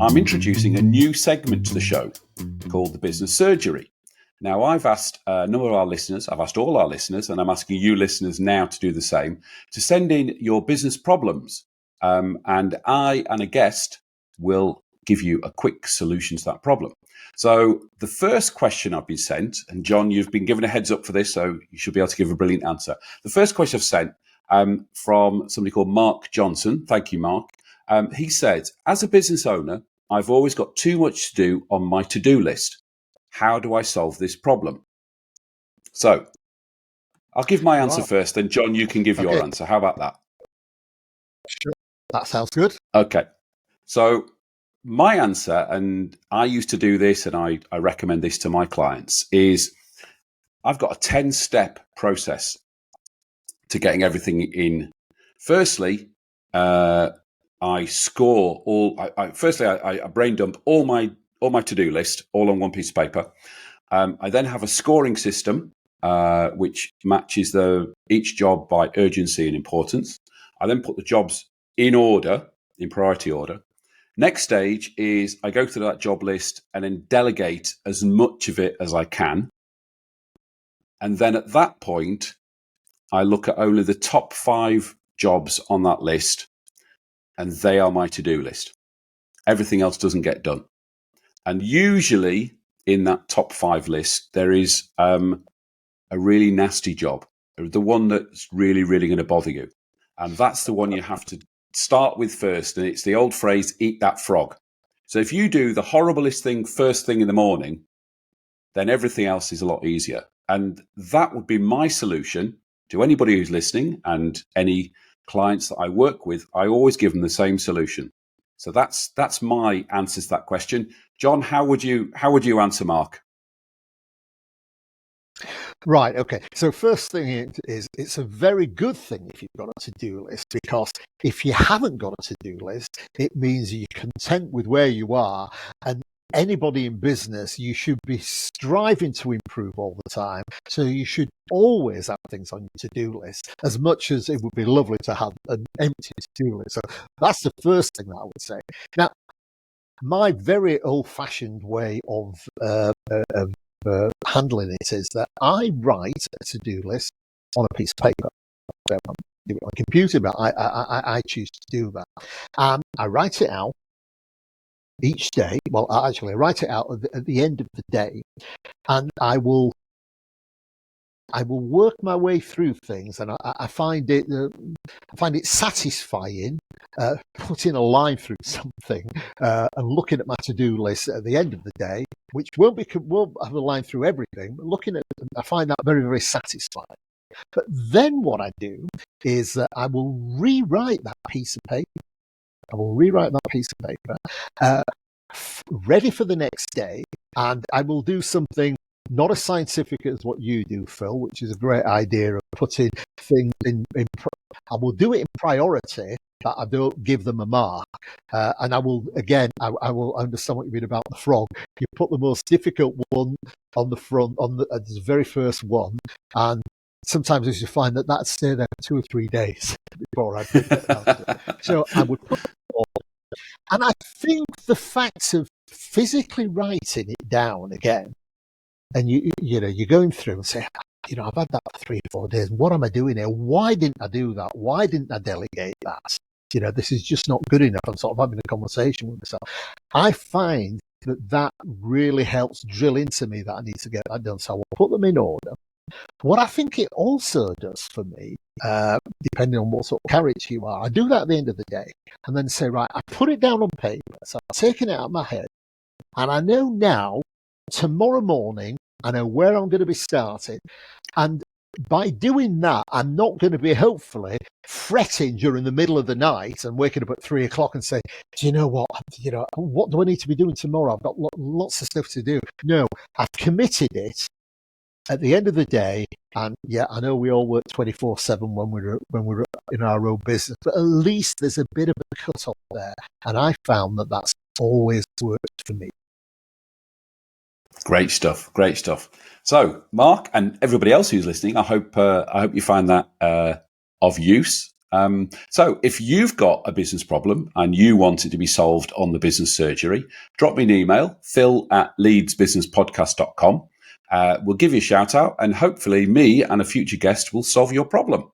I'm introducing a new segment to the show called the Business Surgery. Now, I've asked a number of our listeners, I've asked all our listeners, and I'm asking you listeners now to do the same, to send in your business problems. And I and a guest will give you a quick solution to that problem. So the first question I've been sent, and John, you've been given a heads up for this, so you should be able to give a brilliant answer. The first question I've sent from somebody called Mark Johnson. Thank you, Mark. He said, as a business owner, I've always got too much to do on my to-do list. How do I solve this problem? So I'll give my answer first, then John, you can give your answer. How about that? Sure. That sounds good. Okay. So my answer, and I used to do this and I recommend this to my clients, is I've got a 10-step process to getting everything in. Firstly, I score all. I brain dump all my to-do list all on one piece of paper. I then have a scoring system which matches each job by urgency and importance. I then put the jobs in order, in priority order. Next stage is I go through that job list and then delegate as much of it as I can. And then at that point, I look at only the top 5 jobs on that list, and they are my to-do list. Everything else doesn't get done. And usually in that top 5 list, there is a really nasty job, the one that's really, really going to bother you. And that's the one you have to start with first. And it's the old phrase, eat that frog. So if you do the horriblest thing first thing in the morning, then everything else is a lot easier. And that would be my solution to anybody who's listening, and any clients that I work with. I always give them the same solution. So that's my answer to that question. John, how would you answer Mark? Right. Okay. So first thing is it's a very good thing if you've got a to-do list, because if you haven't got a to-do list, it means you're content with where you are. And anybody in business, you should be striving to improve all the time. So you should always have things on your to-do list, as much as it would be lovely to have an empty to-do list. So that's the first thing that I would say. Now, my very old-fashioned way of handling it is that I write a to-do list on a piece of paper. I don't do it on a computer, but I choose to do that. And I write it out each day. Well, actually, I write it out at the end of the day, and I will work my way through things, and I find it satisfying putting a line through something and looking at my to-do list at the end of the day, which won't have a line through everything, but looking at it, I find that very, very satisfying. But then what I do is that I will rewrite that piece of paper. Ready for the next day, and I will do something not as scientific as what you do, Phil, which is a great idea of putting things in I will do it in priority, but I don't give them a mark. And I will understand what you mean about the frog. You put the most difficult one on the front, the very first one, and sometimes you find that stay there for 2 or 3 days before I put it out. So I would put it on. And I think the fact of physically writing it down again, and you're going through and say, I've had that for 3 or 4 days. What am I doing here? Why didn't I do that? Why didn't I delegate that? This is just not good enough. I'm sort of having a conversation with myself. I find that really helps drill into me that I need to get that done. So I will put them in order. What I think it also does for me, depending on what sort of character you are, I do that at the end of the day and then say, right, I put it down on paper. So I'm taking it out of my head, and I know now, tomorrow morning, I know where I'm going to be starting. And by doing that, I'm not going to be, hopefully, fretting during the middle of the night and waking up at 3 o'clock and saying, do you know what? What do I need to be doing tomorrow? I've got lots of stuff to do. No, I've committed it at the end of the day. And yeah, I know we all work 24/7 when we're in our own business, but at least there's a bit of a cut off there. And I found that that's always worked for me. Great stuff. So, Mark and everybody else who's listening, I hope you find that of use. So if you've got a business problem and you want it to be solved on the business surgery, drop me an email, phil@leedsbusinesspodcast.com. We'll give you a shout out, and hopefully me and a future guest will solve your problem.